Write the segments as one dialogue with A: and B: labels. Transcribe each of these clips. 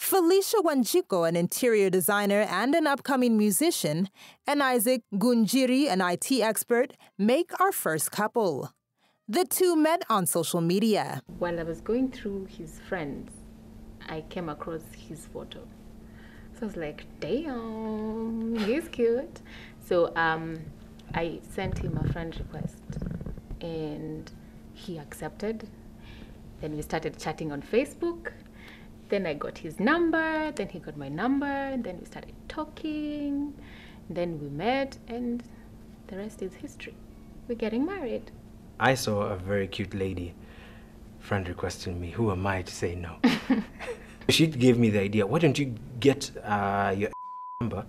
A: Felicia Wanjiko, an interior designer and an upcoming musician, and Isaac Gunjiri, an IT expert, make our first couple. The two met on social media.
B: While I was going through his friends, I came across his photo. So I was like, damn, he's cute. So I sent him a friend request and he accepted. Then we started chatting on Facebook. Then I got his number, then he got my number, and then we started talking. Then we met, and the rest is history. We're getting married.
C: I saw a very cute lady friend requesting me. Who am I to say no? She gave me the idea, why don't you get your number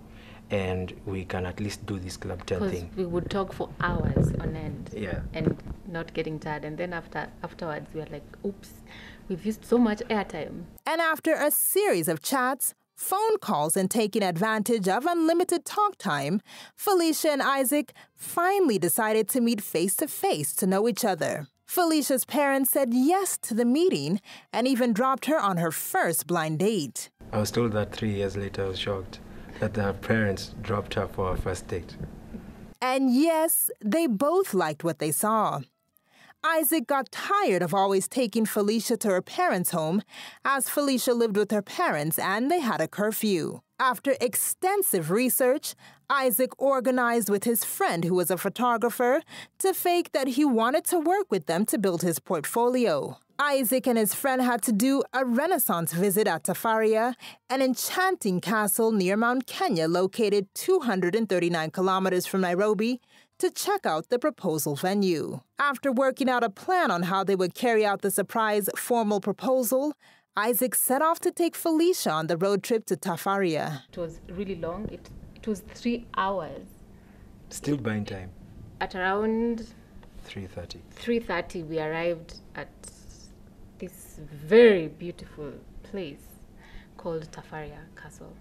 C: and we can at least do this club tel thing.
B: Because we would talk for hours on end.
C: Yeah.
B: And not getting tired. And then afterwards, we were like, oops, we've used so much airtime.
A: And after a series of chats, phone calls, and taking advantage of unlimited talk time, Felicia and Isaac finally decided to meet face-to-face to know each other. Felicia's parents said yes to the meeting and even dropped her on her first blind date.
C: I was told that 3 years later. I was shocked that her parents dropped her for her first date.
A: And yes, they both liked what they saw. Isaac got tired of always taking Felicia to her parents' home, as Felicia lived with her parents and they had a curfew. After extensive research, Isaac organized with his friend, who was a photographer, to fake that he wanted to work with them to build his portfolio. Isaac and his friend had to do a Renaissance visit at Tafaria, an enchanting castle near Mount Kenya located 239 kilometers from Nairobi, to check out the proposal venue. After working out a plan on how they would carry out the surprise formal proposal, Isaac set off to take Felicia on the road trip to Tafaria.
B: It was really long. It was 3 hours.
C: Still buying time.
B: At around
C: 3:30.
B: 3:30, we arrived at this very beautiful place called Tafaria Castle.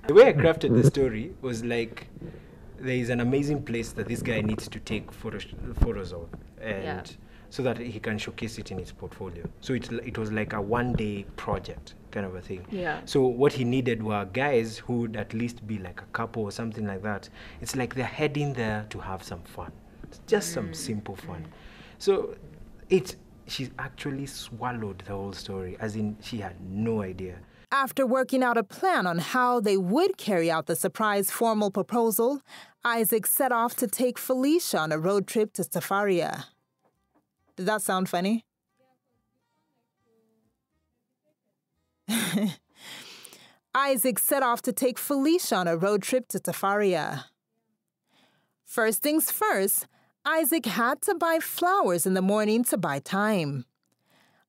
C: The way I crafted the story was like, there is an amazing place that this guy needs to take photos of, and so that he can showcase it in his portfolio. So it was like a one-day project kind of a thing.
B: Yeah.
C: So what he needed were guys who would at least be like a couple or something like that. It's like they're heading there to have some fun. It's just some simple fun. So she actually swallowed the whole story, as in she had no idea.
A: After working out a plan on how they would carry out the surprise formal proposal, Isaac set off to take Felicia on a road trip to Tafaria. Did that sound funny? Isaac set off to take Felicia on a road trip to Tafaria. First things first, Isaac had to buy flowers in the morning to buy time.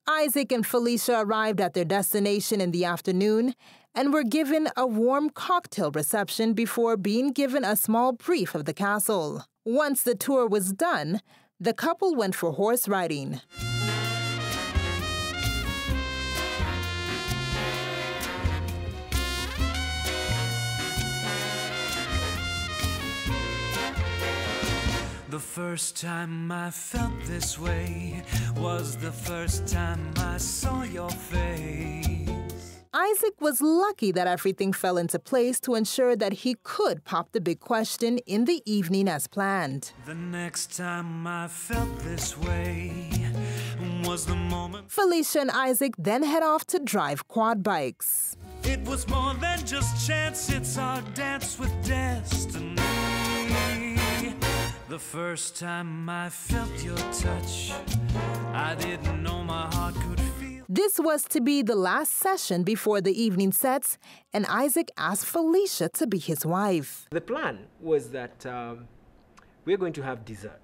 A: Isaac and Felicia arrived at their destination in the afternoon and were given a warm cocktail reception before being given a small brief of the castle. Once the tour was done, the couple went for horse riding.
D: The first time I felt this way was the first time I saw your face.
A: Isaac was lucky that everything fell into place to ensure that he could pop the big question in the evening as planned.
D: The next time I felt this way was the moment.
A: Felicia and Isaac then head off to drive quad bikes.
D: It was more than just chance, it's our dance with destiny. The first time I felt your touch, I didn't know my heart could feel.
A: This was to be the last session before the evening sets, and Isaac asked Felicia to be his wife.
C: The plan was that we're going to have dessert.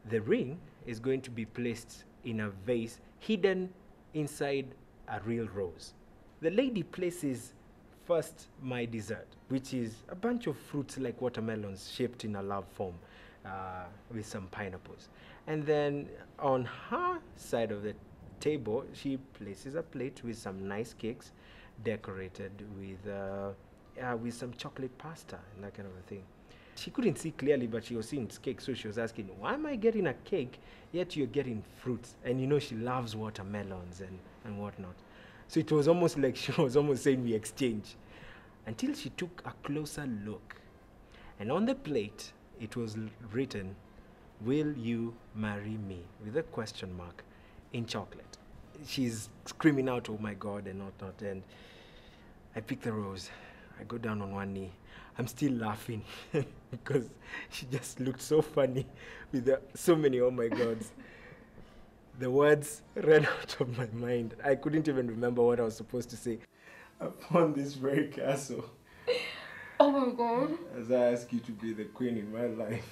C: The ring is going to be placed in a vase hidden inside a real rose. The lady places first my dessert, which is a bunch of fruits like watermelons shaped in a love form with some pineapples. And then on her side of the table, she places a plate with some nice cakes decorated with some chocolate pasta and that kind of a thing. She couldn't see clearly, but she was seeing cake, so she was asking, why am I getting a cake, yet you're getting fruits? And you know she loves watermelons and whatnot. So it was almost like she was almost saying we exchange. Until she took a closer look. And on the plate, it was written, "Will you marry me?" with a question mark in chocolate. She's screaming out, "Oh my God," and not. And I pick the rose. I go down on one knee. I'm still laughing because she just looked so funny with so many "oh my gods." The words ran out of my mind. I couldn't even remember what I was supposed to say. Upon this very castle.
B: Oh my God.
C: As I ask you to be the queen in my life.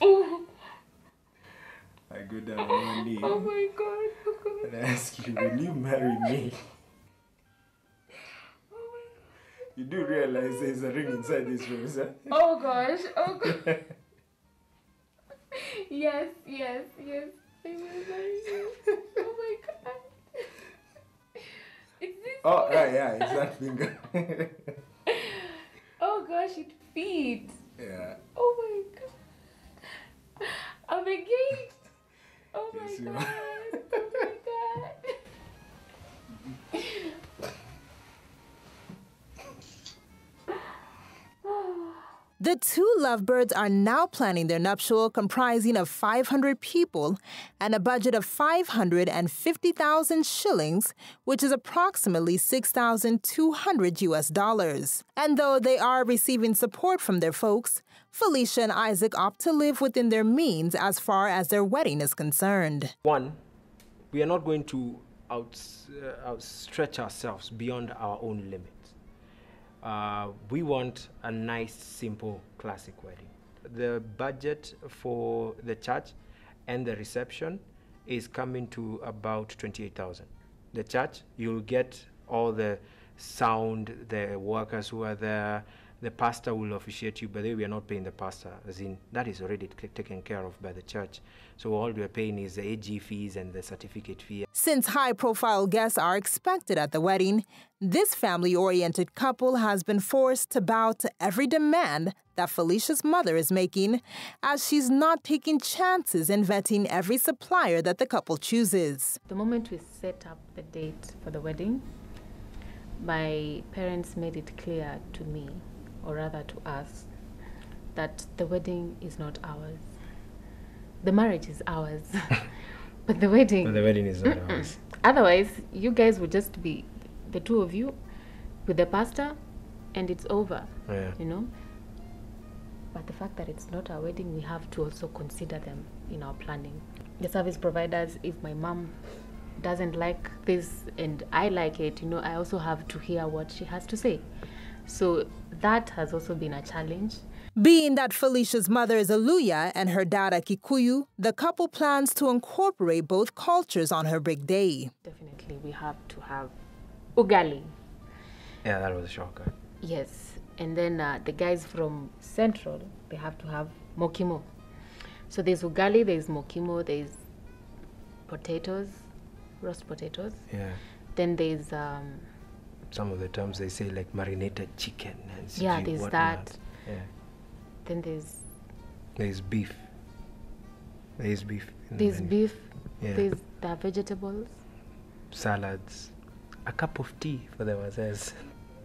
C: I go down on one knee.
B: Oh my God. Oh God.
C: And I ask you, will you marry me?
B: Oh my God.
C: You do realize there's a ring inside this rose, huh?
B: Oh gosh. Oh God. Yes. I will marry you. Oh my God. It's this.
C: Oh, yeah, it's that finger.
B: Oh gosh, it feeds.
C: Yeah.
B: Oh my God. I'm engaged. Oh my
C: Yes, you
B: God.
C: are.
B: Oh my God.
A: The two lovebirds are now planning their nuptial comprising of 500 people and a budget of 550,000 shillings, which is approximately $6,200. And though they are receiving support from their folks, Felicia and Isaac opt to live within their means as far as their wedding is concerned.
C: One, we are not going to outstretch ourselves beyond our own limits. We want a nice, simple, classic wedding. The budget for the church and the reception is coming to about 28,000. The church, you'll get all the sound, the workers who are there. The pastor will officiate you, but we are not paying the pastor, as in that is already taken care of by the church. So all we are paying is the edgy fees and the certificate fee.
A: Since high-profile guests are expected at the wedding, this family-oriented couple has been forced to bow to every demand that Felicia's mother is making, as she's not taking chances in vetting every supplier that the couple chooses.
B: The moment we set up the date for the wedding, my parents made it clear to me, or rather to us, that the wedding is not ours. The marriage is ours, but the wedding...
C: But the wedding is not ours.
B: Otherwise, you guys would just be the two of you with the pastor, and it's over, you know? But the fact that it's not our wedding, we have to also consider them in our planning. The service providers, if my mom doesn't like this and I like it, you know, I also have to hear what she has to say. So that has also been a challenge.
A: Being that Felicia's mother is a Luya and her dad a Kikuyu, the couple plans to incorporate both cultures on her big day.
B: Definitely, we have to have ugali.
C: Yeah, that was a shocker.
B: Yes, and then the guys from Central, they have to have mokimo. So there's ugali, there's mokimo, there's potatoes, roast potatoes.
C: Yeah.
B: Then there's...
C: some of the terms they say like marinated chicken and
B: yeah, there's
C: whatnot.
B: that.
C: Yeah.
B: Then there's
C: beef. There's beef.
B: There's beef.
C: Yeah.
B: There's the vegetables.
C: Salads. A cup of tea for the wazers.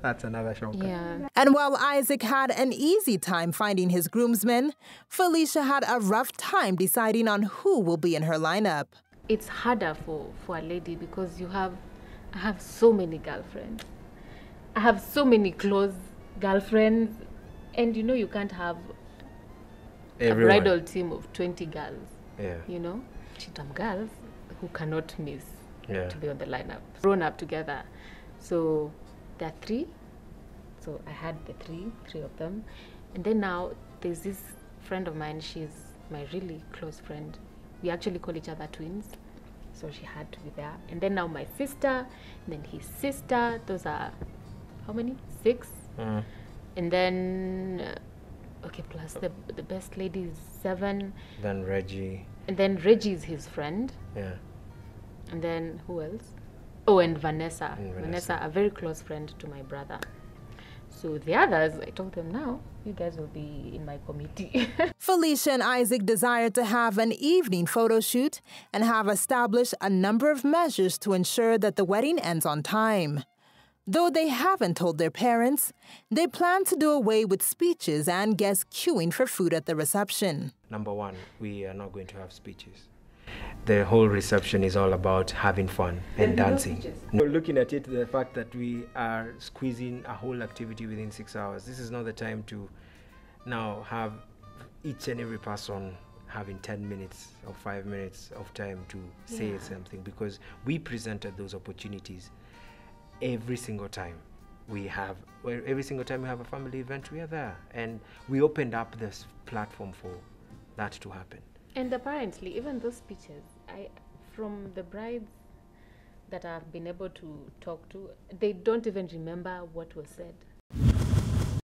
C: That's another shocker.
B: Yeah.
A: And while Isaac had an easy time finding his groomsmen, Felicia had a rough time deciding on who will be in her lineup.
B: It's harder for a lady because I have so many girlfriends. I have so many close girlfriends, and you know you can't have
C: Everyone.
B: a bridal team of 20 girls.
C: Yeah.
B: You know, Chitam girls who cannot miss
C: Yeah.
B: to be on the lineup. Grown up together. So there are 3. So I had the three of them. And then now there's this friend of mine, she's my really close friend. We actually call each other twins. So she had to be there. And then now my sister, and then his sister. Those are, how many? 6. And then, okay, plus the best lady is 7.
C: Then Reggie.
B: And then Reggie is his friend.
C: Yeah.
B: And then who else? Oh, and Vanessa.
C: And
B: Vanessa, a very close friend to my brother. So the others, I told them now, you guys will be in my committee.
A: Felicia and Isaac desired to have an evening photo shoot and have established a number of measures to ensure that the wedding ends on time. Though they haven't told their parents, they plan to do away with speeches and guests queuing for food at the reception.
C: Number one, we are not going to have speeches. The whole reception is all about having fun and dancing. Looking at it, the fact that we are squeezing a whole activity within 6 hours, this is not the time to now have each and every person having 10 minutes or 5 minutes of time to say something, because we presented those opportunities every single time every single time we have a family event, we are there, and we opened up this platform for that to happen.
B: And apparently, even those speeches, from the brides that I've been able to talk to, they don't even remember what was said.